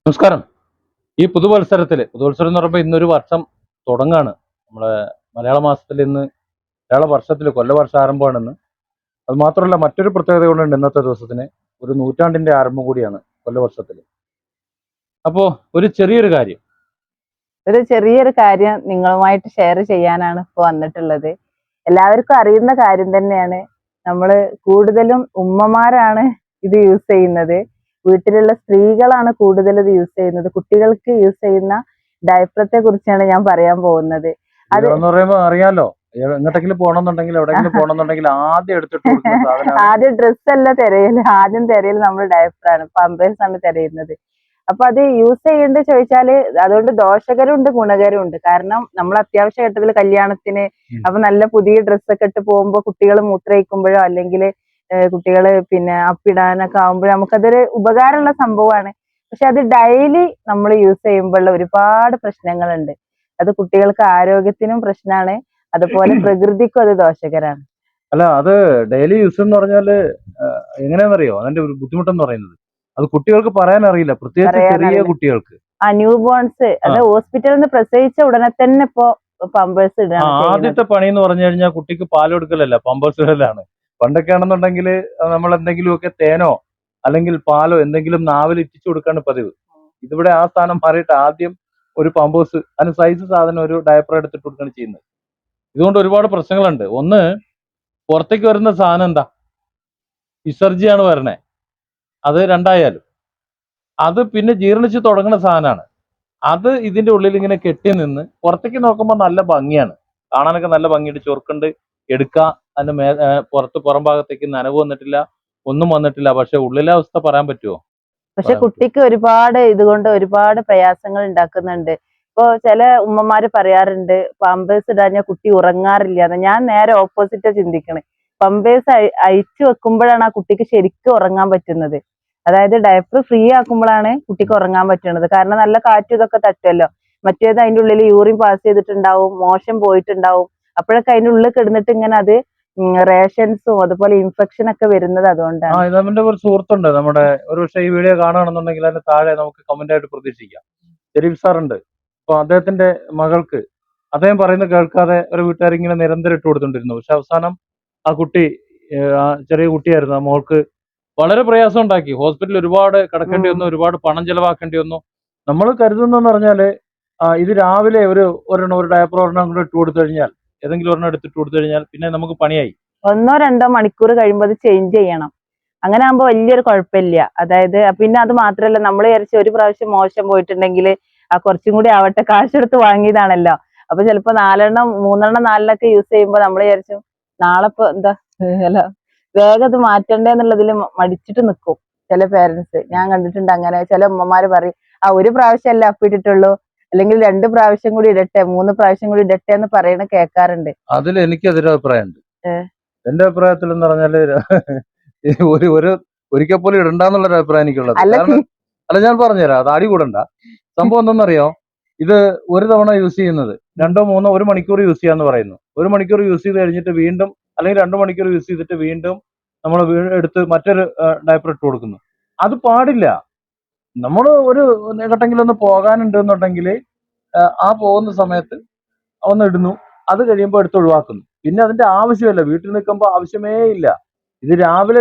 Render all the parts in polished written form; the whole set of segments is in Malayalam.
നമസ്കാരം. ഈ പുതുവത്സരം എന്ന് പറയുമ്പോൾ ഇന്നൊരു വർഷം തുടങ്ങാണ്. നമ്മളെ മലയാള മാസത്തിൽ ഇന്ന് മലയാള വർഷത്തിൽ കൊല്ലവർഷം ആരംഭമാണെന്ന്. അത് മാത്രമല്ല, മറ്റൊരു പ്രത്യേകത കൊണ്ടുണ്ട് ഇന്നത്തെ ദിവസത്തിന്. ഒരു നൂറ്റാണ്ടിന്റെ ആരംഭം കൂടിയാണ് കൊല്ലവർഷത്തിൽ. അപ്പോ ഒരു ചെറിയൊരു കാര്യം നിങ്ങളുമായിട്ട് ഷെയർ ചെയ്യാനാണ് ഇപ്പോൾ വന്നിട്ടുള്ളത്. എല്ലാവർക്കും അറിയുന്ന കാര്യം തന്നെയാണ്. നമ്മൾ കൂടുതലും ഉമ്മമാരാണ് ഇത് യൂസ് ചെയ്യുന്നത്. വീട്ടിലുള്ള സ്ത്രീകളാണ് കൂടുതൽ ഇത് യൂസ് ചെയ്യുന്നത്. കുട്ടികൾക്ക് യൂസ് ചെയ്യുന്ന ഡയപ്പറത്തെ കുറിച്ചാണ് ഞാൻ പറയാൻ പോകുന്നത്. അത് എന്ന് പറയുമ്പോൾ അറിയാലോ, എങ്ങോട്ടെങ്കിലും പോകണമെന്നുണ്ടെങ്കിൽ എവിടെയെങ്കിലും പോകണമെന്നുണ്ടെങ്കിൽ ആദ്യം എടുത്തിട്ട് കൊടുക്കുന്ന സാധനമാണ്. ആദ്യം ഡ്രസ് അല്ല തിരയല്, ആദ്യം തിരയല് നമ്മൾ ഡയപ്പറാണ്, പമ്പേഴ്സ് ആണ് തിരയുന്നത്. അപ്പൊ അത് യൂസ് ചെയ്യേണ്ടത് ചോദിച്ചാല് അതുകൊണ്ട് ദോഷകരം ഉണ്ട്, ഗുണകരം ഉണ്ട്. കാരണം നമ്മൾ അത്യാവശ്യ ഘട്ടത്തിൽ കല്യാണത്തിന് അപ്പൊ നല്ല പുതിയ ഡ്രസ്സൊക്കെ ഇട്ട് പോകുമ്പോ കുട്ടികൾ മൂത്രയിക്കുമ്പോഴോ അല്ലെങ്കിൽ കുട്ടികൾ പിന്നെ അപ്പിടാനൊക്കെ ആകുമ്പോഴോ നമുക്കതൊരു ഉപകാരമുള്ള സംഭവമാണ്. പക്ഷെ അത് ഡെയിലി നമ്മൾ യൂസ് ചെയ്യുമ്പോഴുള്ള ഒരുപാട് പ്രശ്നങ്ങളുണ്ട്. അത് കുട്ടികൾക്ക് ആരോഗ്യത്തിനും പ്രശ്നമാണ്, അതുപോലെ പ്രകൃതിക്കും അത് ദോഷകരാണ്. അല്ല, അത് ഡെയിലി യൂസ് എന്ന് പറഞ്ഞാല് എങ്ങനെയാണെന്നറിയോ അതിന്റെ ഒരു ബുദ്ധിമുട്ടെന്ന് പറയുന്നത്? അത് കുട്ടികൾക്ക് പറയാൻ അറിയില്ല, പ്രത്യേകിച്ച് ചെറിയ പറയാനറിയില്ല. കുട്ടികൾക്ക്. ന്യൂ ബോൺസ് അത് ഹോസ്പിറ്റലിൽ നിന്ന് പ്രസവിച്ച ഉടനെ തന്നെ ഇപ്പൊ പമ്പേഴ്സ് ഇടാണ് ചെയ്യുന്നത്. ആദ്യത്തെ പണി എന്ന് പറഞ്ഞു കഴിഞ്ഞാൽ കുട്ടിക്ക് പാൽ കൊടുക്കലല്ല, പമ്പേഴ്സ് ഇടലാണ്. പണ്ടൊക്കെ ആണെന്നുണ്ടെങ്കിൽ നമ്മൾ എന്തെങ്കിലുമൊക്കെ തേനോ അല്ലെങ്കിൽ പാലോ എന്തെങ്കിലും നാവിൽ ഇറ്റിച്ചു കൊടുക്കാണ് പതിവ്. ഇതിവിടെ ആ സ്ഥാനം മാറിയിട്ട് ആദ്യം ഒരു പമ്പേഴ്സ്, അതിന് സൈസ് സാധനം ഒരു ഡയപ്പർ എടുത്തിട്ട് കൊടുക്കുകയാണ് ചെയ്യുന്നത്. ഇതുകൊണ്ട് ഒരുപാട് പ്രശ്നങ്ങളുണ്ട്. ഒന്ന്, പുറത്തേക്ക് വരുന്ന സാധനം എന്താ? വിസർജിയാണ് വരണേ. അത് രണ്ടായാലും അത് പിന്നെ ജീർണിച്ച് തുടങ്ങുന്ന സാധനമാണ്. അത് ഇതിന്റെ ഉള്ളിൽ ഇങ്ങനെ കെട്ടി നിന്ന് പുറത്തേക്ക് നോക്കുമ്പോൾ നല്ല ഭംഗിയാണ്, കാണാനൊക്കെ നല്ല ഭംഗിയുണ്ട്, ചൊറുക്കുണ്ട്, എടുക്കുക. അതിന്റെ പുറം ഭാഗത്തേക്ക് നനവ് വന്നിട്ടില്ല, ഒന്നും വന്നിട്ടില്ല. പക്ഷെ ഉള്ളിലെ അവസ്ഥ പറയാൻ പറ്റുമോ? പക്ഷെ കുട്ടിക്ക് ഒരുപാട് ഇതുകൊണ്ട് ഒരുപാട് പ്രയാസങ്ങൾ ഉണ്ടാക്കുന്നുണ്ട്. ഇപ്പൊ ചില ഉമ്മമാര് പറയാറുണ്ട് പമ്പേഴ്സ് ഇടാഞ്ഞ കുട്ടി ഉറങ്ങാറില്ല. ഞാൻ നേരെ ഓപ്പോസിറ്റാ ചിന്തിക്കണേ. പമ്പേഴ്സ് അഴിച്ചു വെക്കുമ്പോഴാണ് ആ കുട്ടിക്ക് ശരിക്കും ഉറങ്ങാൻ പറ്റുന്നത്. അതായത് ഡയപ്പർ ഫ്രീ ആക്കുമ്പോഴാണ് കുട്ടിക്ക് ഉറങ്ങാൻ പറ്റുന്നത്. കാരണം നല്ല കാറ്റും ഇതൊക്കെ തട്ടുമല്ലോ. മറ്റേത് അതിന്റെ ഉള്ളിൽ യൂറിൻ പാസ് ചെയ്തിട്ടുണ്ടാവും, മോശം പോയിട്ടുണ്ടാവും. അപ്പോഴൊക്കെ അതിന്റെ ഉള്ളിൽ കിടന്നിട്ട് ഇങ്ങനെ അത് റേഷൻസും അതുപോലെ ഇൻഫെക്ഷൻ ഒക്കെ വരുന്നത് അതുകൊണ്ടാണ്. നമ്മുടെ ഒരു സുഹൃത്തുണ്ട്, നമ്മുടെ ഒരു പക്ഷേ ഈ വീഡിയോ കാണുകയാണെന്നുണ്ടെങ്കിൽ അതിന് താഴെ നമുക്ക് കമന്റ് ആയിട്ട് പ്രതീക്ഷിക്കാം. ഷെരീഫ് സാറുണ്ട്. അപ്പൊ അദ്ദേഹത്തിന്റെ മകൾക്ക് അദ്ദേഹം പറയുന്നത് കേൾക്കാതെ ഒരു വീട്ടുകാരിങ്ങനെ നിരന്തരം ഇട്ട് കൊടുത്തോണ്ടിരുന്നു. പക്ഷെ അവസാനം ആ കുട്ടി, ആ ചെറിയ കുട്ടിയായിരുന്നു, ആ മോൾക്ക് വളരെ പ്രയാസം ഉണ്ടാക്കി. ഹോസ്പിറ്റലിൽ ഒരുപാട് കിടക്കേണ്ടി വന്നു, ഒരുപാട് പണം ചെലവാക്കേണ്ടി വന്നു. നമ്മൾ കരുതുന്നെന്ന് പറഞ്ഞാല് ഇത് രാവിലെ ഒരു ഡയപ്പർ ഒരെണ്ണം കൂടെ ഇട്ട് കൊടുത്തു കഴിഞ്ഞാൽ, ഏതെങ്കിലും ഒരെണ്ണം എടുത്തിട്ട് കൊടുത്തു കഴിഞ്ഞാൽ പിന്നെ നമുക്ക് പണിയായി. 1-2 മണിക്കൂർ കഴിയുമ്പോൾ അത് ചേഞ്ച് ചെയ്യണം. അങ്ങനെ ആകുമ്പോൾ വലിയൊരു കുഴപ്പമില്ല. അതായത് പിന്നെ അത് മാത്രല്ല, നമ്മൾ വിചാരിച്ച് ഒരു പ്രാവശ്യം മോശം പോയിട്ടുണ്ടെങ്കിൽ ആ കുറച്ചും കൂടി ആവട്ടെ, കാശെടുത്ത് വാങ്ങിയതാണല്ലോ. അപ്പൊ ചിലപ്പോ 3-4 യൂസ് ചെയ്യുമ്പോൾ നമ്മൾ വിചാരിച്ചു നാളെ ഇപ്പൊ എന്താ അല്ല വേഗം അത് മാറ്റണ്ടേ എന്നുള്ളതിൽ മടിച്ചിട്ട് നിൽക്കും ചില പേരൻസ്. ഞാൻ കണ്ടിട്ടുണ്ട് അങ്ങനെ. ചില ഉമ്മമാര് പറയും ഒരു പ്രാവശ്യമല്ലേ അപ്പിട്ടിട്ടുള്ളൂ, അല്ലെങ്കിൽ 2 പ്രാവശ്യം കൂടി ഇടട്ടെ, 3 പ്രാവശ്യം കൂടി ഇടട്ടെ എന്ന് പറയണ കേൾക്കാറുണ്ട്. അതിൽ എനിക്ക് എതിരഭിപ്രായമുണ്ട്. എന്റെ അഭിപ്രായത്തിൽ എന്ന് പറഞ്ഞാല് ഒരു ഒരു ഒരിക്കൽ പോലും ഇടണ്ടെന്നുള്ള ഒരു അഭിപ്രായം എനിക്കുള്ളത്. കാരണം അല്ല, ഞാൻ പറഞ്ഞുതരാം, അത് അടി കൂടണ്ട. സംഭവം എന്തെന്നറിയോ? ഇത് ഒരു തവണ യൂസ് ചെയ്യുന്നത് 2-3 1 മണിക്കൂർ യൂസ് ചെയ്യാന്ന് പറയുന്നു. 1 മണിക്കൂർ യൂസ് ചെയ്ത് കഴിഞ്ഞിട്ട് വീണ്ടും, അല്ലെങ്കിൽ 2 മണിക്കൂർ യൂസ് ചെയ്തിട്ട് വീണ്ടും നമ്മൾ എടുത്ത് മറ്റൊരു ഡയപ്പർ ഇട്ട് കൊടുക്കുന്നു. അത് പാടില്ല. നമ്മൾ ഒരു എങ്ങോട്ടെങ്കിലും ഒന്ന് പോകാനുണ്ട് എന്നുണ്ടെങ്കിൽ ആ പോകുന്ന സമയത്ത് ഒന്ന് ഇടുന്നു, അത് കഴിയുമ്പോൾ എടുത്ത് ഒഴിവാക്കുന്നു. പിന്നെ അതിന്റെ ആവശ്യമില്ല, വീട്ടിൽ നിൽക്കുമ്പോൾ ആവശ്യമേ ഇല്ല. ഇത് രാവിലെ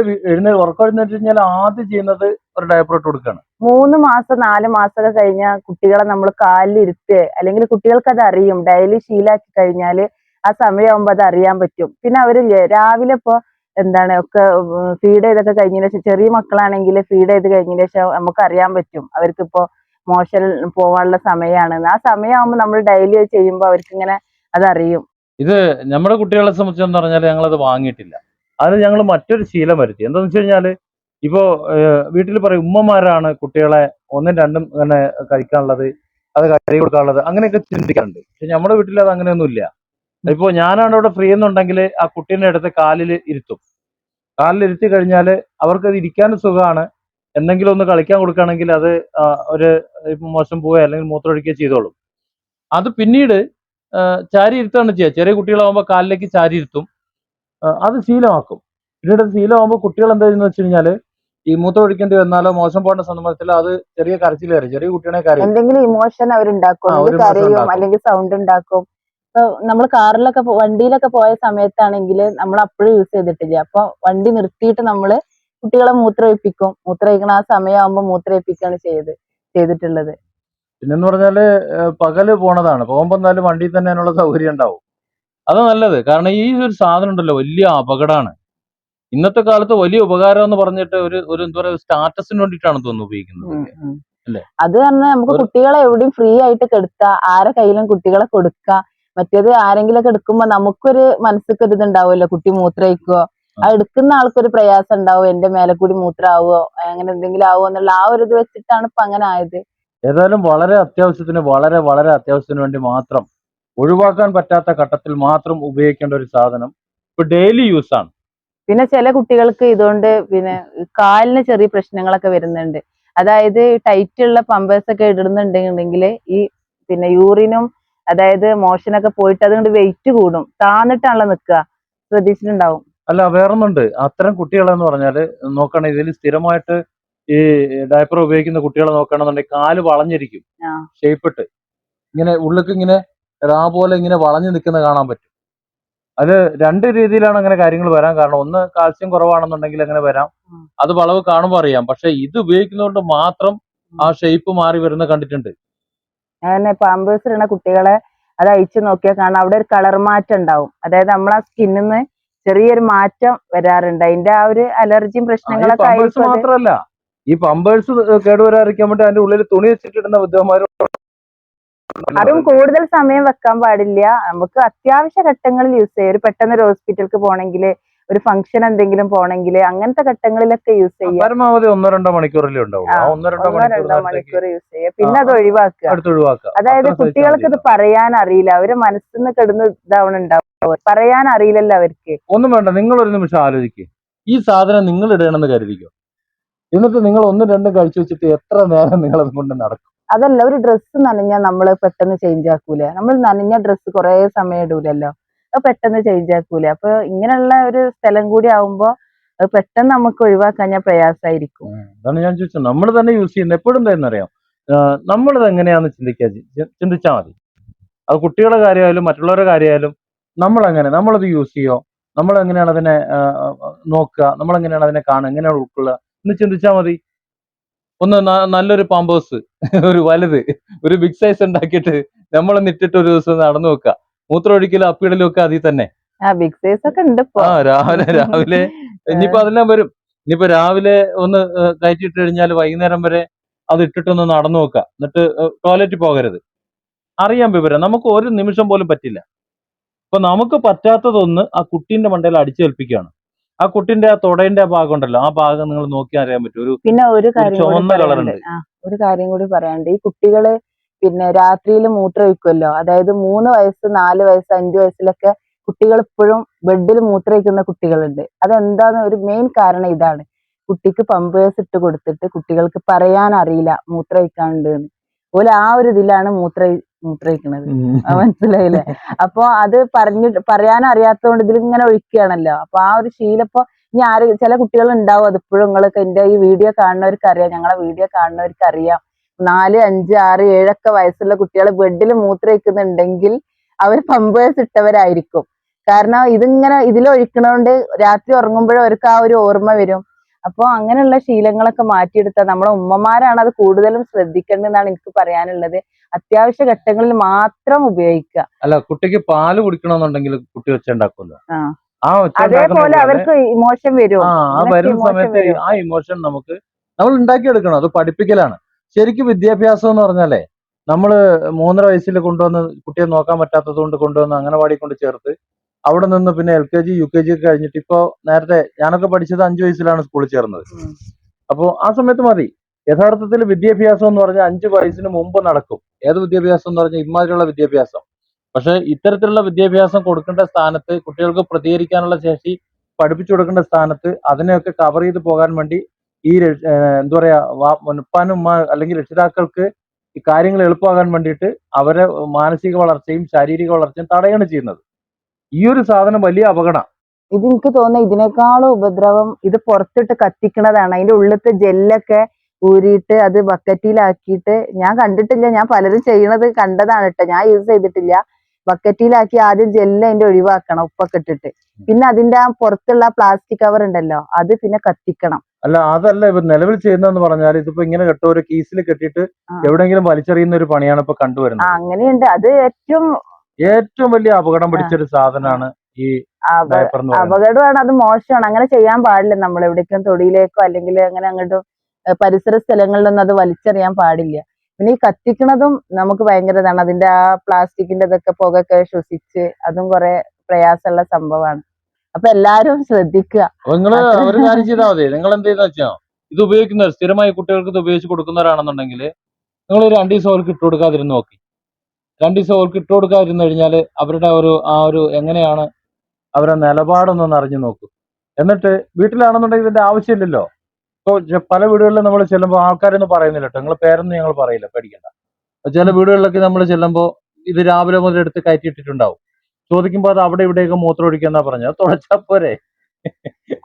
ഉറക്കം എഴുന്നേറ്റ് കഴിഞ്ഞാൽ ആദ്യം ചെയ്യുന്നത് ഒരു ഡയപ്പർ ഇട്ട് കൊടുക്കുകയാണ്. 3 മാസം 4 മാസമൊക്കെ കഴിഞ്ഞാൽ കുട്ടികളെ നമ്മൾ കാലിലിരുത്ത്, അല്ലെങ്കിൽ കുട്ടികൾക്ക് അത് അറിയും. ഡെയിലി ശീലാക്കി കഴിഞ്ഞാൽ ആ സമയമാകുമ്പോൾ അത് അറിയാൻ പറ്റും. പിന്നെ അവരില്ലേ രാവിലെ ഇപ്പൊ എന്താണ് ഒക്കെ ഫീഡ് ചെയ്തൊക്കെ കഴിഞ്ഞതിന് ശേഷം, ചെറിയ മക്കളാണെങ്കിൽ ഫീഡ് ചെയ്ത് കഴിഞ്ഞതിന് ശേഷം നമുക്ക് അറിയാൻ പറ്റും അവർക്കിപ്പോ മോശം പോകാനുള്ള സമയമാണെന്ന്. ആ സമയമാകുമ്പോൾ നമ്മൾ ഡെയിലി ചെയ്യുമ്പോൾ അവർക്ക് ഇങ്ങനെ അതറിയും. ഇത് നമ്മുടെ കുട്ടികളെ സംബന്ധിച്ചെന്ന് പറഞ്ഞാൽ ഞങ്ങളത് വാങ്ങിയിട്ടില്ല. അത് ഞങ്ങൾ മറ്റൊരു ശീലം വരുത്തി. എന്താണെന്ന് വെച്ച് കഴിഞ്ഞാൽ, ഇപ്പോ വീട്ടിൽ പറയും ഉമ്മമാരാണ് കുട്ടികളെ 1-2 തന്നെ കഴിക്കാനുള്ളത്, അത് കഴുകി കൊടുക്കാനുള്ളത്, അങ്ങനെയൊക്കെ ചിന്തിക്കാറുണ്ട്. പക്ഷെ നമ്മുടെ വീട്ടിൽ അത് അങ്ങനെയൊന്നുമില്ല. ഇപ്പോ ഞാനാണ് ഇവിടെ ഫ്രീ എന്നുണ്ടെങ്കിൽ ആ കുട്ടീനെ എടുത്ത് കാലിൽ ഇരുത്തും. കാലിലിരുത്തി കഴിഞ്ഞാൽ അവർക്കത് ഇരിക്കാനും സുഖമാണ്. എന്തെങ്കിലും ഒന്ന് കളിക്കാൻ കൊടുക്കുകയാണെങ്കിൽ അത് ഒരു മോശം പോവുക അല്ലെങ്കിൽ മൂത്രമൊഴിക്കുകയോ ചെയ്തോളും. അത് പിന്നീട് ചാരി ഇരുത്താണ് ചെയ്യുക. ചെറിയ കുട്ടികളാകുമ്പോൾ കാലിലേക്ക് ചാരി ഇരുത്തും. അത് ശീലമാക്കും. പിന്നീട് ശീലമാകുമ്പോൾ കുട്ടികൾ എന്താ ചെയ്യുന്നത് വെച്ച് കഴിഞ്ഞാൽ, ഈ മൂത്രം ഒഴിക്കേണ്ടി വന്നാലോ മോശം പോകേണ്ട സന്ദർഭത്തിൽ അത് ചെറിയ കരച്ചിൽ വരും, ചെറിയ കുട്ടികളെ കരയും. എന്തെങ്കിലും ഇമോഷൻ അവരുണ്ടാക്കും, ഒരു അല്ലെങ്കിൽ മോശം കരയും ഉണ്ടാക്കും. അല്ലെങ്കിൽ സൗണ്ട് ഉണ്ടാക്കും. ഇപ്പൊ നമ്മൾ കാറിലൊക്കെ വണ്ടിയിലൊക്കെ പോയ സമയത്താണെങ്കിൽ നമ്മൾ അപ്പോഴും യൂസ് ചെയ്തിട്ടില്ല. അപ്പൊ വണ്ടി നിർത്തിയിട്ട് നമ്മള് കുട്ടികളെ മൂത്രമൊഴിപ്പിക്കും. മൂത്രമൊഴിക്കണ ആ സമയമാകുമ്പോ മൂത്രമൊഴിപ്പിക്കുകയാണ് ചെയ്തിട്ടുള്ളത്. പിന്നെന്ന് പറഞ്ഞാല് പകല് പോണതാണ്, പോകുമ്പോ എന്തായാലും വണ്ടിയിൽ തന്നെ അതിനുള്ള സൗകര്യം ഉണ്ടാവും. അത് നല്ലത്. കാരണം ഈ ഒരു സാധനം ഉണ്ടല്ലോ വലിയ അപകടമാണ്. ഇന്നത്തെ കാലത്ത് വലിയ ഉപകാരം എന്ന് പറഞ്ഞിട്ട് ഒരു എന്താ പറയുക, സ്റ്റാറ്റസിന് വേണ്ടിയിട്ടാണ് തോന്നുന്നു ഉപയോഗിക്കുന്നത്. അല്ലേ? അത് പറഞ്ഞാൽ നമുക്ക് കുട്ടികളെ എവിടെയും ഫ്രീ ആയിട്ട് കെടുത്താ, ആരെ കയ്യിലും കുട്ടികളെ കൊടുക്കുക. മറ്റേത് ആരെങ്കിലൊക്കെ എടുക്കുമ്പോ നമുക്കൊരു മനസ്സിക്ക് ഒരു ഇതുണ്ടാവുമല്ലോ, കുട്ടി മൂത്രയിക്കോ, അത് എടുക്കുന്ന ആൾക്കൊരു പ്രയാസം ഉണ്ടാവും, എന്റെ മേലെ കൂടി മൂത്രമാവോ അങ്ങനെ എന്തെങ്കിലും ആവോ എന്നുള്ള ആ ഒരു ഇത് വെച്ചിട്ടാണ് ഇപ്പൊ അങ്ങനെ ആയത്. ഏതായാലും വളരെ അത്യാവശ്യത്തിന് വളരെ വളരെ അത്യാവശ്യത്തിന് വേണ്ടി മാത്രം, ഒഴിവാക്കാൻ പറ്റാത്ത ഘട്ടത്തിൽ മാത്രം ഉപയോഗിക്കേണ്ട ഒരു സാധനം ഇപ്പൊ ഡെയിലി യൂസ് ആണ്. പിന്നെ ചില കുട്ടികൾക്ക് ഇതുകൊണ്ട് പിന്നെ കാലിന് ചെറിയ പ്രശ്നങ്ങളൊക്കെ വരുന്നുണ്ട്. അതായത് ടൈറ്റ് ഉള്ള പമ്പേഴ്സ് ഒക്കെ ഇടുന്നുണ്ടെങ്കിൽ ഈ പിന്നെ യൂറിനും അതായത് മോഷനൊക്കെ പോയിട്ട് അതുകൊണ്ട് വെയിറ്റ് കൂടും, താന്നിട്ടാണല്ലോ നിൽക്കുക. ശ്രദ്ധിച്ചിട്ടുണ്ടാവും. അല്ല, വേറൊന്നുണ്ട്. അത്തരം കുട്ടികളെന്ന് പറഞ്ഞാല് നോക്കുകയാണെങ്കിൽ ഇതിൽ സ്ഥിരമായിട്ട് ഈ ഡയപ്പർ ഉപയോഗിക്കുന്ന കുട്ടികളെ നോക്കുകയാണെന്നുണ്ടെങ്കിൽ കാല് വളഞ്ഞിരിക്കും, ഷേപ്പിട്ട് ഇങ്ങനെ ഉള്ളിക്ക് ഇങ്ങനെ പോലെ ഇങ്ങനെ വളഞ്ഞു നിൽക്കുന്ന കാണാൻ പറ്റും. അത് രണ്ട് രീതിയിലാണ് അങ്ങനെ കാര്യങ്ങൾ വരാൻ കാരണം. ഒന്ന്, കാൽസ്യം കുറവാണെന്നുണ്ടെങ്കിൽ അങ്ങനെ വരാം, അത് വളവ് കാണുമ്പോൾ അറിയാം. പക്ഷെ ഇത് ഉപയോഗിക്കുന്നതുകൊണ്ട് മാത്രം ആ ഷേപ്പ് മാറി വരുന്ന കണ്ടിട്ടുണ്ട്. അങ്ങനെ പാമ്പേഴ്സ് ഇടുന്ന കുട്ടികളെ അത് അഴിച്ചു നോക്കിയാൽ കാണാം, അവിടെ ഒരു കളർ മാറ്റം ഉണ്ടാവും. അതായത് നമ്മളെ സ്കിന്നിന്ന് ചെറിയൊരു മാറ്റം വരാറുണ്ട്. അതിന്റെ ആ ഒരു അലർജിയും പ്രശ്നങ്ങളൊക്കെ ആയിരിക്കും. മാത്രമല്ല, ഈ പമ്പേഴ്സ് കേടുവരാതിരിക്കാൻ വേണ്ടി അതിന്റെ ഉള്ളിൽ തുണി വെച്ചിട്ടിടുന്ന വിദ്വാന്മാരും. അതും കൂടുതൽ സമയം വെക്കാൻ പാടില്ല. നമുക്ക് അത്യാവശ്യ ഘട്ടങ്ങളിൽ യൂസ് ചെയ്യാം. ഒരു പെട്ടെന്ന് ഒരു ഹോസ്പിറ്റലിലേക്ക് പോകണമെങ്കിൽ, ഒരു ഫംഗ്ഷൻ എന്തെങ്കിലും പോകണമെങ്കിൽ, അങ്ങനത്തെ ഘട്ടങ്ങളിലൊക്കെ യൂസ് ചെയ്യാം. പരമാവധി 1-2 മണിക്കൂറല്ലേ ഉണ്ടാവും. 1-2 മണിക്കൂർ യൂസ് ചെയ്യാം. പിന്നെ അത് ഒഴിവാക്കുക. അതായത് അത്ര കുട്ടികൾക്ക് ഇത് പറയാൻ അറിയില്ല, അവര് മനസ്സിന്ന് കിടന്ന് ഇതാവണുണ്ടാവും, പറയാൻ അറിയില്ലല്ലോ അവർക്ക്. ഒന്നും വേണ്ട, നിങ്ങൾ ഒരു നിമിഷം ആലോചിക്കുക. ഈ സാധനം നിങ്ങൾ ഇടണമെന്ന് കരുതിക്കോ, എന്നിട്ട് നിങ്ങൾ 1-2 കഴിച്ചു വെച്ചിട്ട് എത്ര നേരം നിങ്ങൾ അത് കൊണ്ട് നടക്കും? അതല്ല, ഒരു ഡ്രസ്സ് നനഞ്ഞാൽ നമ്മൾ പെട്ടെന്ന് ചേഞ്ച് ആക്കൂലേ? നമ്മൾ നനഞ്ഞ ഡ്രസ്സ് കുറെ സമയം ഇടൂലല്ലോ, അത് പെട്ടെന്ന് ചേഞ്ച് ആക്കൂലേ? അപ്പൊ ഇങ്ങനെയുള്ള ഒരു സ്ഥലം കൂടി ആവുമ്പോ അത് പെട്ടെന്ന് നമുക്ക് ഒഴിവാക്കാൻ പ്രയാസമായിരിക്കും. അതാണ് ഞാൻ ചോദിച്ചത്. നമ്മൾ തന്നെ യൂസ് ചെയ്യുന്നത് എപ്പോഴും എന്താണെന്നറിയാം, നമ്മളിത് എങ്ങനെയാന്ന് ചിന്തിച്ചാൽ മതി. അത് കുട്ടികളുടെ കാര്യമായാലും മറ്റുള്ളവരുടെ കാര്യമായാലും നമ്മളത് യൂസ് ചെയ്യോ, നമ്മൾ എങ്ങനെയാണ് അതിനെ നോക്കുക, നമ്മൾ എങ്ങനെയാണ് അതിനെ കാണുക, എങ്ങനെയാണ് ഉൾക്കൊള്ളുക എന്ന് ചിന്തിച്ചാൽ മതി. ഒന്ന് നല്ലൊരു പാമ്പേഴ്സ് ഒരു വലുത് ഒരു ബിഗ് സൈസ് ഉണ്ടാക്കിയിട്ട് നമ്മളൊന്ന് ഇട്ടിട്ട് ഒരു ദിവസം നടന്നു നോക്കുക. മൂത്രം ഒഴിക്കലും അപ്പിടലും ഒക്കെ അതിൽ തന്നെ. ബിഗ് സൈസ് ഒക്കെ ഉണ്ട് രാവിലെ ഇനിയിപ്പോ അതെല്ലാം വരും. ഇനിയിപ്പോ രാവിലെ ഒന്ന് കയറ്റിട്ട് കഴിഞ്ഞാൽ വൈകുന്നേരം വരെ അത് ഇട്ടിട്ടൊന്ന് നടന്നു നോക്കുക. എന്നിട്ട് ടോയ്ലറ്റിൽ പോകരുത്. അറിയാൻ വിവരം നമുക്ക് ഒരു നിമിഷം പോലും പറ്റില്ല. അപ്പൊ നമുക്ക് പറ്റാത്തതൊന്ന് ആ കുട്ടീന്റെ മണ്ടയിൽ അടിച്ചേൽപ്പിക്കുകയാണ്. ആ കുട്ടിന്റെ ആ തൊടേന്റെ ആ ഭാഗം ഉണ്ടല്ലോ, ആ ഭാഗം നിങ്ങൾ നോക്കി അറിയാൻ പറ്റും. പിന്നെ ഒരു ചുവന്ന കളറുണ്ട്. കാര്യം കൂടി പറയാനുണ്ട്. ഈ കുട്ടികള് പിന്നെ രാത്രിയിൽ മൂത്രമൊഴിക്കുമല്ലോ, അതായത് 3 വയസ്സ് 4 വയസ്സ് 5 വയസ്സിലൊക്കെ കുട്ടികൾ ഇപ്പോഴും ബെഡിൽ മൂത്രമൊഴിക്കുന്ന കുട്ടികളുണ്ട്. അതെന്താന്ന് ഒരു മെയിൻ കാരണം ഇതാണ്. കുട്ടിക്ക് പമ്പേഴ്സ് ഇട്ട് കൊടുത്തിട്ട് കുട്ടികൾക്ക് പറയാൻ അറിയില്ല മൂത്രമൊഴിക്കാനുണ്ട് എന്ന്. അതുപോലെ ആ ഒരു ഇതിലാണ് മൂത്രമൊഴിക്കുന്നത്. മനസ്സിലായില്ലേ? അപ്പൊ അത് പറയാൻ അറിയാത്തതുകൊണ്ട് ഇതിലിങ്ങനെ ഒഴിക്കുകയാണല്ലോ. അപ്പൊ ആ ഒരു ശീലം ഇപ്പൊ ഇനി ചില കുട്ടികൾ ഉണ്ടാവും, അതിപ്പോഴും നിങ്ങൾക്ക് എന്റെ ഈ വീഡിയോ കാണുന്നവർക്ക് അറിയാം, ഞങ്ങളെ വീഡിയോ കാണുന്നവർക്ക് അറിയാം, 4, 5, 6, 7 വയസ്സുള്ള കുട്ടികൾ ബെഡിൽ മൂത്രമൊഴിക്കുന്നുണ്ടെങ്കിൽ അവർ പമ്പേഴ്സ് ഇട്ടവരായിരിക്കും. കാരണം ഇതിലൊഴിക്കണോണ്ട് രാത്രി ഉറങ്ങുമ്പോഴും അവർക്ക് ആ ഒരു ഓർമ്മ വരും. അപ്പൊ അങ്ങനെയുള്ള ശീലങ്ങളൊക്കെ മാറ്റിയെടുത്താൽ നമ്മളെ ഉമ്മമാരാണ് അത് കൂടുതലും ശ്രദ്ധിക്കേണ്ടതെന്നാണ് എനിക്ക് പറയാനുള്ളത്. അത്യാവശ്യ ഘട്ടങ്ങളിൽ മാത്രം ഉപയോഗിക്കുക. അല്ല, കുട്ടിക്ക് പാല് കുടിക്കണമെന്നുണ്ടെങ്കിൽ കുട്ടി ഒച്ച ഉണ്ടാക്കുമല്ലോ, അതേപോലെ അവർക്ക് ഇമോഷൻ വരും. വരുന്ന സമയത്ത് ആ ഇമോഷൻ നമ്മൾ ഉണ്ടാക്കിയെടുക്കണം. അത് പഠിപ്പിക്കലാണ്. ശരിക്കും വിദ്യാഭ്യാസം എന്ന് പറഞ്ഞാലേ, നമ്മള് 3.5 വയസ്സിൽ കൊണ്ടുവന്ന് കുട്ടിയെ നോക്കാൻ പറ്റാത്തത് കൊണ്ട് കൊണ്ടുവന്ന് അംഗനവാടി കൊണ്ട് ചേർത്ത് അവിടെ നിന്ന് പിന്നെ LKG UKG ഒക്കെ കഴിഞ്ഞിട്ട് ഇപ്പൊ നേരത്തെ ഞാനൊക്കെ പഠിച്ചത് 5 വയസ്സിലാണ് സ്കൂളിൽ ചേർന്നത്. അപ്പോൾ ആ സമയത്ത് മതി. യഥാർത്ഥത്തിൽ വിദ്യാഭ്യാസം എന്ന് പറഞ്ഞാൽ 5 വയസ്സിന് മുമ്പ് നടക്കും. ഏത് വിദ്യാഭ്യാസം എന്ന് പറഞ്ഞാൽ ഇമാതിരിയുള്ള വിദ്യാഭ്യാസം. പക്ഷെ ഇത്തരത്തിലുള്ള വിദ്യാഭ്യാസം കൊടുക്കേണ്ട സ്ഥാനത്ത്, കുട്ടികൾക്ക് പ്രതികരിക്കാനുള്ള ശേഷി പഠിപ്പിച്ചു കൊടുക്കേണ്ട സ്ഥാനത്ത് അതിനെയൊക്കെ കവർ ചെയ്ത് പോകാൻ വേണ്ടി ഈ എന്താ പറയാ ഉപ്പാനും ഉമ്മ അല്ലെങ്കിൽ രക്ഷിതാക്കൾക്ക് ഈ കാര്യങ്ങൾ എളുപ്പമാകാൻ വേണ്ടിയിട്ട് അവരെ മാനസിക വളർച്ചയും ശാരീരിക വളർച്ചയും തടയാണ് ചെയ്യുന്നത്. ഈ ഒരു സാധനം വലിയ അപകടം. ഇത് എനിക്ക് തോന്നുന്നു ഇതിനേക്കാളും ഉപദ്രവം ഇത് പുറത്തിട്ട് കത്തിക്കണതാണ്. അതിന്റെ ഉള്ളിലത്തെ ജെല്ലൊക്കെ ഊരിയിട്ട് അത് ബക്കറ്റിലാക്കിയിട്ട്, ഞാൻ കണ്ടിട്ടില്ല, ഞാൻ പലരും ചെയ്യണത് കണ്ടതാണ് കേട്ടോ, ഞാൻ യൂസ് ചെയ്തിട്ടില്ല. ബക്കറ്റിലാക്കി ആദ്യം ജെല്ല് അതിന്റെ ഒഴിവാക്കണം ഉപ്പൊക്കെ ഇട്ടിട്ട്, പിന്നെ അതിന്റെ ആ പുറത്തുള്ള പ്ലാസ്റ്റിക് കവർ ഉണ്ടല്ലോ അത് പിന്നെ കത്തിക്കണം. അല്ല അതല്ല ഇപ്പൊ നിലവിൽ ചെയ്യുന്നതെന്ന് പറഞ്ഞാൽ ഇതിപ്പോ ഇങ്ങനെ കെട്ടോ ഒരു കീസിൽ കെട്ടിയിട്ട് എവിടെയെങ്കിലും വലിച്ചെറിയുന്ന ഒരു പണിയാണ് ഇപ്പൊ കണ്ടുവരുന്നത്. അങ്ങനെയുണ്ട്. അത് ഏറ്റവും വലിയ അപകടം പിടിച്ചൊരു സാധനമാണ് ഈ ഡയപ്പർ എന്ന് പറയുന്നത്. അപകടമാണ്, അത് മോശമാണ്. അങ്ങനെ ചെയ്യാൻ പാടില്ല. നമ്മൾ എവിടേക്കും തൊടിയിലേക്കോ അല്ലെങ്കിൽ അങ്ങനെ അങ്ങോട്ടും പരിസര സ്ഥലങ്ങളിലൊന്നും അത് വലിച്ചെറിയാൻ പാടില്ല. പിന്നെ ഈ കത്തിക്കണതും നമുക്ക് ഭയങ്കര ഇതാണ്. അതിന്റെ ആ പ്ലാസ്റ്റിക്കിന്റെ ഇതൊക്കെ പുകയൊക്കെ ശ്വസിച്ച് അതും കുറെ പ്രയാസമുള്ള സംഭവമാണ്. അപ്പൊ എല്ലാരും ശ്രദ്ധിക്കുക. നിങ്ങള് ഒരു കാര്യം ചെയ്താൽ മതി. നിങ്ങൾ എന്ത് ചെയ്യുന്ന വെച്ചാൽ ഇത് ഉപയോഗിക്കുന്നവർ സ്ഥിരമായി കുട്ടികൾക്ക് ഇത് ഉപയോഗിച്ച് കൊടുക്കുന്നവരാണെന്നുണ്ടെങ്കിൽ നിങ്ങൾ ഒരു 2 ദിവസം അവർക്ക് ഇട്ട് കൊടുക്കാതിരുന്ന് നോക്കി. 2 ദിവസം അവർക്ക് ഇട്ട് കൊടുക്കാതിരുന്നു കഴിഞ്ഞാൽ അവരുടെ ഒരു എങ്ങനെയാണ് അവരുടെ നിലപാടൊന്നും അറിഞ്ഞു നോക്കും. എന്നിട്ട് വീട്ടിലാണെന്നുണ്ടെങ്കിൽ ഇതിന്റെ ആവശ്യമില്ലല്ലോ. ഇപ്പോൾ പല വീടുകളിലും നമ്മൾ ചെല്ലുമ്പോൾ ആൾക്കാരൊന്നും പറയുന്നില്ല കേട്ടോ, നിങ്ങളെ പേരൊന്നും ഞങ്ങൾ പറയില്ല, പേടിക്കണ്ട. ചില വീടുകളിലൊക്കെ നമ്മൾ ചെല്ലുമ്പോൾ ഇത് രാവിലെ മുതൽ എടുത്ത് കയറ്റിയിട്ടിട്ടുണ്ടാവും. ചോദിക്കുമ്പോൾ അത് അവിടെ ഇവിടെയൊക്കെ മൂത്രം ഒഴിക്കാന്നാ പറഞ്ഞത്. അത് തുടച്ചാ പോരെ?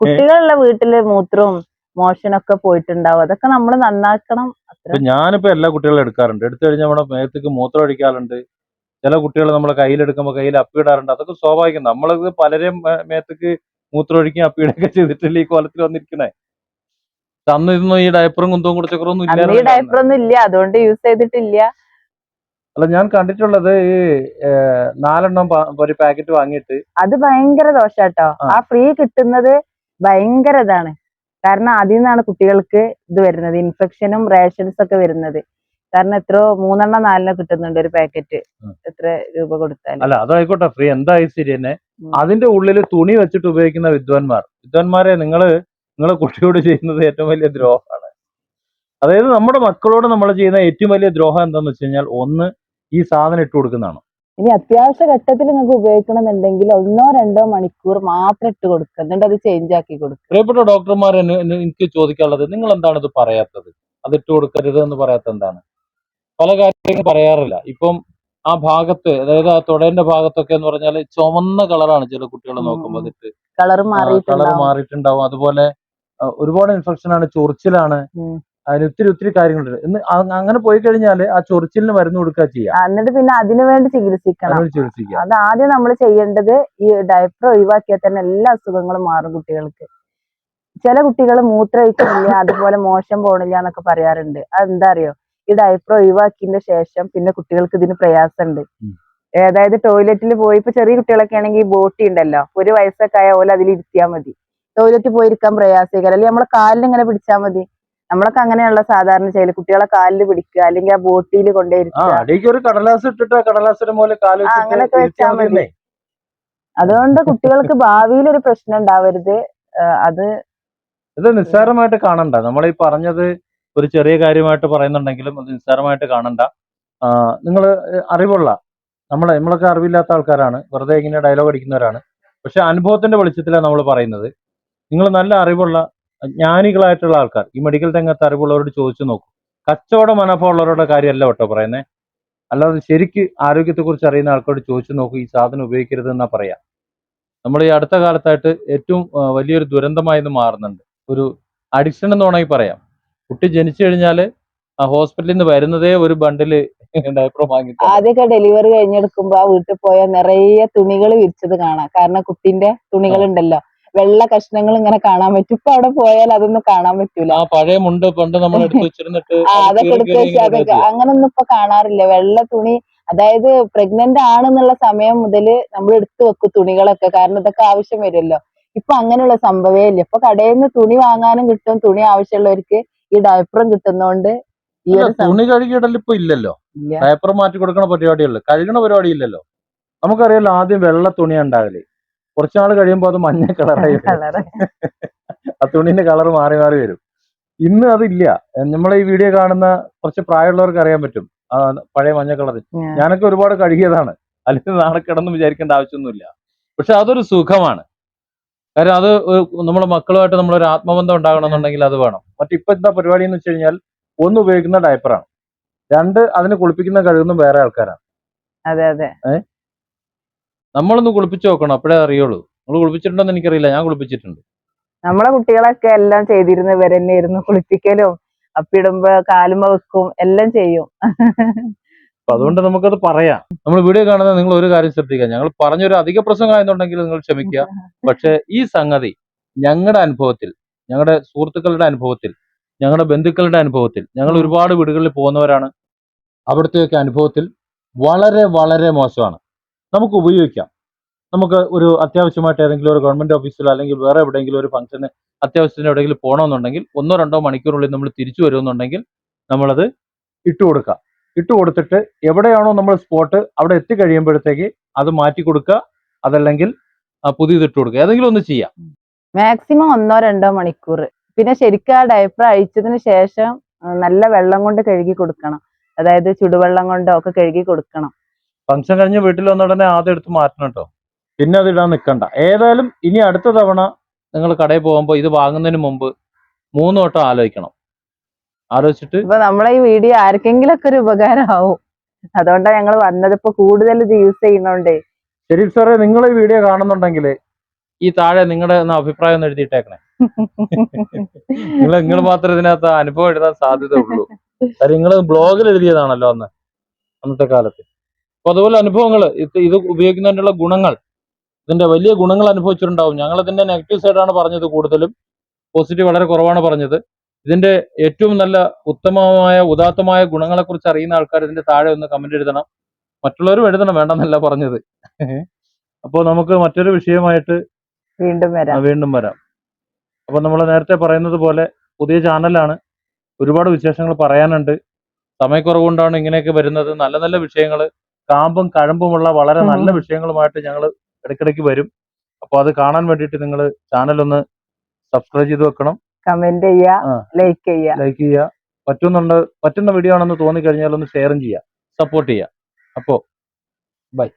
കുട്ടികളുള്ള വീട്ടില് മൂത്രവും മോഷനൊക്കെ പോയിട്ടുണ്ടാവും. അതൊക്കെ നമ്മൾ നന്നാക്കണം. ഞാനിപ്പോ എല്ലാ കുട്ടികളും എടുക്കാറുണ്ട്. എടുത്തു കഴിഞ്ഞാൽ നമ്മുടെ മേത്തേക്ക് മൂത്രം ഒഴിക്കാറുണ്ട്. ചില കുട്ടികൾ നമ്മളെ കയ്യിലെടുക്കുമ്പോൾ കയ്യിൽ അപ്പിയിടാറുണ്ട്. അതൊക്കെ സ്വാഭാവികം. നമ്മളിത് പലരെയും മേത്തേക്ക് മൂത്രം ഒഴിക്കുകയും അപ്പിയിടുകയൊക്കെ ചെയ്തിട്ടില്ല ഈ കോലത്തിൽ വന്നിരിക്കണേ. അന്ന് ഇതൊന്നും ഈ ഡയപ്പറും കുന്തവും കുടച്ചക്കറൊന്നും ഇല്ല. ഡയപ്പറൊന്നും ഇല്ല, അതുകൊണ്ട് യൂസ് ചെയ്തിട്ടില്ല. അല്ല ഞാൻ കണ്ടിട്ടുള്ളത് ഈ 4 എണ്ണം ഒരു പാക്കറ്റ് വാങ്ങിയിട്ട് അത് ഭയങ്കര ദോഷാട്ടോ. ആ ഫ്രീ കിട്ടുന്നത് ഭയങ്കര ഇതാണ്. കാരണം അതിൽ നിന്നാണ് കുട്ടികൾക്ക് ഇത് വരുന്നത്, ഇൻഫെക്ഷനും റേഷൻസ് ഒക്കെ വരുന്നത്. കാരണം എത്രയോ 3 എണ്ണം 4 എണ്ണം കിട്ടുന്നുണ്ട് ഒരു പാക്കറ്റ്, എത്ര രൂപ കൊടുത്താലും. അല്ല അതായിക്കോട്ടെ, ഫ്രീ എന്തായാലും ശരി തന്നെ. അതിന്റെ ഉള്ളിൽ തുണി വെച്ചിട്ട് ഉപയോഗിക്കുന്ന വിദ്വാൻമാരെ നിങ്ങളെ കുട്ടിയോട് ചെയ്യുന്നത് ഏറ്റവും വലിയ ദ്രോഹമാണ്. അതായത് നമ്മുടെ മക്കളോട് നമ്മൾ ചെയ്യുന്ന ഏറ്റവും വലിയ ദ്രോഹം എന്താന്ന് വെച്ച് കഴിഞ്ഞാൽ, ഒന്ന് ഈ സാധനം ഇട്ട് കൊടുക്കുന്നതാണ്. ഇനി അത്യാവശ്യ ഘട്ടത്തിൽ നിങ്ങൾക്ക് ഉപയോഗിക്കണമെന്നുണ്ടെങ്കിൽ 1 or 2 മണിക്കൂർ മാത്രം ഇട്ട് കൊടുക്കുക, എന്നിട്ട് അത് ചേഞ്ച് ആക്കി കൊടുക്കുക. പ്രിയപ്പെട്ട ഡോക്ടർമാർ, എനിക്ക് ചോദിക്കാനുള്ളത്, നിങ്ങൾ എന്താണ് ഇത് പറയാത്തത്? അത് ഇട്ട് കൊടുക്കരുത് എന്ന് പറയാത്തത് എന്താണ്? പല കാര്യങ്ങളും പറയാറില്ല. ഇപ്പം ആ ഭാഗത്ത്, അതായത് ആ തുടേന്റെ ഭാഗത്തൊക്കെ എന്ന് പറഞ്ഞാൽ ചുവന്ന കളറാണ് ചില കുട്ടികൾ നോക്കുമ്പോൾ. അതിട്ട് കളർ മാറിയിട്ടുണ്ടാവും. അതുപോലെ ഒരുപാട് ഇൻഫെക്ഷൻ ആണ്, ചൊറിച്ചിലാണ്, അതിന് ഒത്തിരി കാര്യങ്ങളുണ്ട്. അങ്ങനെ പോയി കഴിഞ്ഞാൽ ആ ചൊറിച്ചിലിന് മരുന്ന് കൊടുക്കുക ചെയ്യാം, എന്നിട്ട് പിന്നെ അതിനു വേണ്ടി ചികിത്സിക്കണം. അത് ആദ്യം നമ്മൾ ചെയ്യേണ്ടത് ഈ ഡയപ്പർ ഒഴിവാക്കിയാൽ തന്നെ എല്ലാ അസുഖങ്ങളും മാറും കുട്ടികൾക്ക്. ചില കുട്ടികൾ മൂത്രമൊഴിക്കുന്നില്ല, അതുപോലെ മോശം പോണില്ല എന്നൊക്കെ പറയാറുണ്ട്. അതെന്താ അറിയോ? ഈ ഡയപ്പർ ഒഴിവാക്കിയതിന് ശേഷം പിന്നെ കുട്ടികൾക്ക് ഇതിന് പ്രയാസമുണ്ട്. അതായത് ടോയ്ലറ്റിൽ പോയി, ഇപ്പൊ ചെറിയ കുട്ടികളൊക്കെ ആണെങ്കിൽ ബോട്ടി ഉണ്ടല്ലോ, 1 വയസ്സൊക്കെ ആയ പോലെ അതിലിരുത്തിയാൽ മതി. ടോയ്ലറ്റിൽ പോയിരിക്കാൻ പ്രയാസമില്ല. അല്ലെങ്കിൽ നമ്മളെ കാലിൽ ഇങ്ങനെ പിടിച്ചാൽ മതി. നമ്മളൊക്കെ അങ്ങനെയുള്ള സാധാരണ ചെയ്യല്, കുട്ടികളെ കാലിൽ പിടിക്കുക, അല്ലെങ്കിൽ ആ ബോട്ടിയിൽ അങ്ങനെയൊക്കെ വെച്ചാൽ മതി. അതുകൊണ്ട് കുട്ടികൾക്ക് ഭാവിയിൽ ഒരു പ്രശ്നം ഉണ്ടാവരുത്. ഇത് നിസ്സാരമായിട്ട് കാണണ്ട. നമ്മൾ ഈ പറഞ്ഞത് ഒരു ചെറിയ കാര്യമായിട്ട് പറയുന്നുണ്ടെങ്കിലും അത് നിസ്സാരമായിട്ട് കാണണ്ട. നിങ്ങൾ അറിവുള്ള, നമ്മളൊക്കെ അറിവില്ലാത്ത ആൾക്കാരാണ്, വെറുതെ ഇങ്ങനെ ഡയലോഗ് അടിക്കുന്നവരാണ്. പക്ഷെ അനുഭവത്തിന്റെ വെളിച്ചത്തിലാണ് നമ്മൾ പറയുന്നത്. നിങ്ങൾ നല്ല അറിവുള്ള ജ്ഞാനികളായിട്ടുള്ള ആൾക്കാർ, ഈ മെഡിക്കൽ രംഗത്ത് അറിവുള്ളവരോട് ചോദിച്ചു നോക്കൂ. കച്ചവട മനോഭാവമുള്ളവരുടെ കാര്യമല്ല കേട്ടോ പറയുന്നത്. അല്ലാതെ ശരിക്ക് ആരോഗ്യത്തെ കുറിച്ച് അറിയുന്ന ആൾക്കാരോട് ചോദിച്ചു നോക്കൂ, ഈ സാധനം ഉപയോഗിക്കരുത് എന്നാ പറയാ. നമ്മൾ ഈ അടുത്ത കാലത്തായിട്ട് ഏറ്റവും വലിയൊരു ദുരന്തമായി ഇത് മാറുന്നുണ്ട്. ഒരു അഡിക്ഷൻ എന്ന് വേണമെങ്കിൽ പറയാം. കുട്ടി ജനിച്ചു കഴിഞ്ഞാൽ ഹോസ്പിറ്റലിൽ നിന്ന് വരുന്നതേ ഒരു ബണ്ടില് ഡയപ്പർ വാങ്ങിയിട്ട്. ആദ്യമൊക്കെ ഡെലിവറി കഴിഞ്ഞെടുക്കുമ്പോ ആ വീട്ടിൽ പോയാൽ നിറയെ തുണികൾ വിരിച്ചത് കാണാം. കാരണം കുട്ടിന്റെ തുണികൾ ഉണ്ടല്ലോ, വെള്ള കഷ്ണങ്ങൾ ഇങ്ങനെ കാണാൻ പറ്റും. ഇപ്പൊ അവിടെ പോയാൽ അതൊന്നും കാണാൻ പറ്റൂല. പഴയ മുണ്ട് പണ്ട് നമ്മൾ എടുത്തു വെച്ചിരുന്നിട്ട് അതൊക്കെ എടുത്തു വെച്ചാൽ അതൊക്കെ അങ്ങനൊന്നും ഇപ്പൊ കാണാറില്ല. വെള്ള തുണി, അതായത് പ്രഗ്നന്റ് ആണെന്നുള്ള സമയം മുതൽ നമ്മൾ എടുത്തു വെക്കും തുണികളൊക്കെ, കാരണം ഇതൊക്കെ ആവശ്യം വരുമല്ലോ. ഇപ്പൊ അങ്ങനെയുള്ള സംഭവേ ഇല്ല. ഇപ്പൊ കടയിൽ നിന്ന് തുണി വാങ്ങാനും കിട്ടും, തുണി ആവശ്യമുള്ളവർക്ക് ഈ ഡയപ്പറും കിട്ടുന്നോണ്ട് ഈ ഒരു തുണി കഴുകിയിടൽ ഇപ്പൊ ഇല്ലല്ലോ. ഡയപ്പർ മാറ്റി കൊടുക്കണ പരിപാടിയുള്ളു, കഴുകണ പരിപാടി ഇല്ലല്ലോ. നമുക്കറിയാലോ, ആദ്യം വെള്ള തുണിയാ ഉണ്ടാകല്. കുറച്ചുനാൾ കഴിയുമ്പോൾ അത് മഞ്ഞ കളറായി ആ തുണിന്റെ കളർ മാറി മാറി വരും. ഇന്ന് അതില്ല. നമ്മളെ ഈ വീഡിയോ കാണുന്ന കുറച്ച് പ്രായമുള്ളവർക്ക് അറിയാൻ പറ്റും ആ പഴയ മഞ്ഞ കളർ. ഞാനൊക്കെ ഒരുപാട് കഴുകിയതാണ്, അല്ലെങ്കിൽ നാളെ കിടന്ന് വിചാരിക്കേണ്ട ആവശ്യമൊന്നുമില്ല. പക്ഷെ അതൊരു സുഖമാണ്. കാര്യം അത് നമ്മുടെ മക്കളുമായിട്ട് നമ്മളൊരു ആത്മബന്ധം ഉണ്ടാകണമെന്നുണ്ടെങ്കിൽ അത് വേണം. മറ്റിപ്പോ എന്താ പരിപാടി എന്ന് വെച്ച് കഴിഞ്ഞാൽ, 1 ഉപയോഗിക്കുന്ന ഡയപ്പറാണ്, 2 അതിന് കുളിപ്പിക്കുന്ന കഴുകുന്ന വേറെ ആൾക്കാരാണ്. അതെ അതെ. നമ്മളൊന്ന് കുളിപ്പിച്ചു നോക്കണം, അപ്പോഴേ അറിയുള്ളൂ. നിങ്ങൾ കുളിപ്പിച്ചിട്ടുണ്ടോന്ന് എനിക്കറിയില്ല, ഞാൻ കുളിപ്പിച്ചിട്ടുണ്ട്. നമ്മളെ കുട്ടികളൊക്കെ എല്ലാം ചെയ്തിരുന്ന ഇവരെന്നെയായിരുന്നു, കുളിപ്പിക്കലും അപ്പിടുമ്പോ കാലുമ വെക്കും എല്ലാം ചെയ്യും. അപ്പൊ അതുകൊണ്ട് നമുക്കത് പറയാം. നമ്മൾ വീഡിയോ കാണുന്നത് നിങ്ങൾ ഒരു കാര്യം ശ്രദ്ധിക്കുക, ഞങ്ങൾ പറഞ്ഞൊരു അധിക പ്രസംഗമായെന്നുണ്ടെങ്കിൽ നിങ്ങൾ ക്ഷമിക്കുക. പക്ഷെ ഈ സംഗതി ഞങ്ങളുടെ അനുഭവത്തിൽ, ഞങ്ങളുടെ സുഹൃത്തുക്കളുടെ അനുഭവത്തിൽ, ഞങ്ങളുടെ ബന്ധുക്കളുടെ അനുഭവത്തിൽ, ഞങ്ങൾ ഒരുപാട് വീടുകളിൽ പോകുന്നവരാണ്. അവിടുത്തെയൊക്കെ അനുഭവത്തിൽ വളരെ വളരെ മോശമാണ്. നമുക്ക് ഉപയോഗിക്കാം. നമുക്ക് ഒരു അത്യാവശ്യമായിട്ട് ഏതെങ്കിലും ഒരു ഗവൺമെന്റ് ഓഫീസിലോ അല്ലെങ്കിൽ വേറെ എവിടെയെങ്കിലും ഒരു ഫംഗ്ഷന് അത്യാവശ്യത്തിന് എവിടെയെങ്കിലും പോകണമെന്നുണ്ടെങ്കിൽ 1-2 മണിക്കൂറിനുള്ളിൽ നമ്മൾ തിരിച്ചു വരുമെന്നുണ്ടെങ്കിൽ നമ്മളത് ഇട്ട് കൊടുക്കുക. ഇട്ട് കൊടുത്തിട്ട് എവിടെയാണോ നമ്മൾ സ്പോട്ട് അവിടെ എത്തിക്കഴിയുമ്പോഴത്തേക്ക് അത് മാറ്റി കൊടുക്കുക, അതല്ലെങ്കിൽ പുതിയത് ഇട്ട് കൊടുക്കുക, ഏതെങ്കിലും ഒന്ന് ചെയ്യാം. മാക്സിമം 1-2 മണിക്കൂർ. പിന്നെ ശരിക്കും ആ ഡയപ്പർ അഴിച്ചതിന് ശേഷം നല്ല വെള്ളം കൊണ്ട് കഴുകി കൊടുക്കണം. അതായത് ചുടുവെള്ളം കൊണ്ടോ ഒക്കെ കഴുകി കൊടുക്കണം. ഫംഗ്ഷൻ കഴിഞ്ഞ് വീട്ടിൽ വന്ന ഉടനെ ആദ്യം എടുത്ത് മാറ്റണം കേട്ടോ. പിന്നെ അത് ഇടാൻ നിൽക്കണ്ട. ഏതായാലും ഇനി അടുത്ത തവണ നിങ്ങൾ കടയിൽ പോകുമ്പോൾ ഇത് വാങ്ങുന്നതിന് മുമ്പ് 3 വട്ടം ആലോചിക്കണം. ആലോചിച്ചിട്ട് ഇപ്പൊ നമ്മളെ ഈ വീഡിയോ ആർക്കെങ്കിലും ഒക്കെ ഒരു ഉപകാരം ആവും. അതുകൊണ്ടാണ് ഞങ്ങൾ വന്നത്. ഇപ്പൊ കൂടുതൽ ഇത് യൂസ് ചെയ്യുന്നോണ്ടേ. ഷെരീഫ് സാറേ, നിങ്ങൾ ഈ വീഡിയോ കാണുന്നുണ്ടെങ്കിൽ ഈ താഴെ നിങ്ങളുടെ ഒന്ന് അഭിപ്രായം ഒന്ന് എഴുതിയിട്ടേക്കണേ. നിങ്ങൾ മാത്രമേ ഇതിനകത്ത് അനുഭവം എഴുതാൻ സാധ്യത ഉള്ളൂ. കാര്യം നിങ്ങൾ ബ്ലോഗിൽ എഴുതിയതാണല്ലോ അന്നത്തെ കാലത്ത്. അപ്പൊ അതുപോലെ അനുഭവങ്ങൾ, ഇത് ഉപയോഗിക്കുന്നതിനുള്ള ഗുണങ്ങൾ, ഇതിന്റെ വലിയ ഗുണങ്ങൾ അനുഭവിച്ചിട്ടുണ്ടാവും. ഞങ്ങൾ ഇതിന്റെ നെഗറ്റീവ് സൈഡാണ് പറഞ്ഞത് കൂടുതലും, പോസിറ്റീവ് വളരെ കുറവാണ് പറഞ്ഞത്. ഇതിന്റെ ഏറ്റവും നല്ല ഉത്തമമായ ഉദാത്തമായ ഗുണങ്ങളെ കുറിച്ച് അറിയുന്ന ആൾക്കാർ ഇതിന്റെ താഴെ ഒന്ന് കമന്റ് എഴുതണം. മറ്റുള്ളവരും എഴുതണം, വേണ്ടെന്നല്ല പറഞ്ഞത്. അപ്പോൾ നമുക്ക് മറ്റൊരു വിഷയമായിട്ട് വീണ്ടും വരാം. അപ്പൊ നമ്മൾ നേരത്തെ പറയുന്നത് പോലെ പുതിയ ചാനലാണ്, ഒരുപാട് വിശേഷങ്ങൾ പറയാനുണ്ട്. സമയക്കുറവുകൊണ്ടാണ് ഇങ്ങനെയൊക്കെ വരുന്നത്. നല്ല നല്ല വിഷയങ്ങൾ, കാമ്പും കഴമ്പുമുള്ള വളരെ നല്ല വിഷയങ്ങളുമായിട്ട് ഞങ്ങൾ ഇടയ്ക്കിടയ്ക്ക് വരും. അപ്പൊ അത് കാണാൻ വേണ്ടിയിട്ട് നിങ്ങൾ ചാനൽ ഒന്ന് സബ്സ്ക്രൈബ് ചെയ്ത് വെക്കണം, കമന്റ് ചെയ്യുക, ലൈക്ക് ചെയ്യുക. പറ്റുന്ന വീഡിയോ ആണെന്ന് തോന്നിക്കഴിഞ്ഞാൽ ഒന്ന് ഷെയറും ചെയ്യുക, സപ്പോർട്ട് ചെയ്യുക. അപ്പോ ബൈ.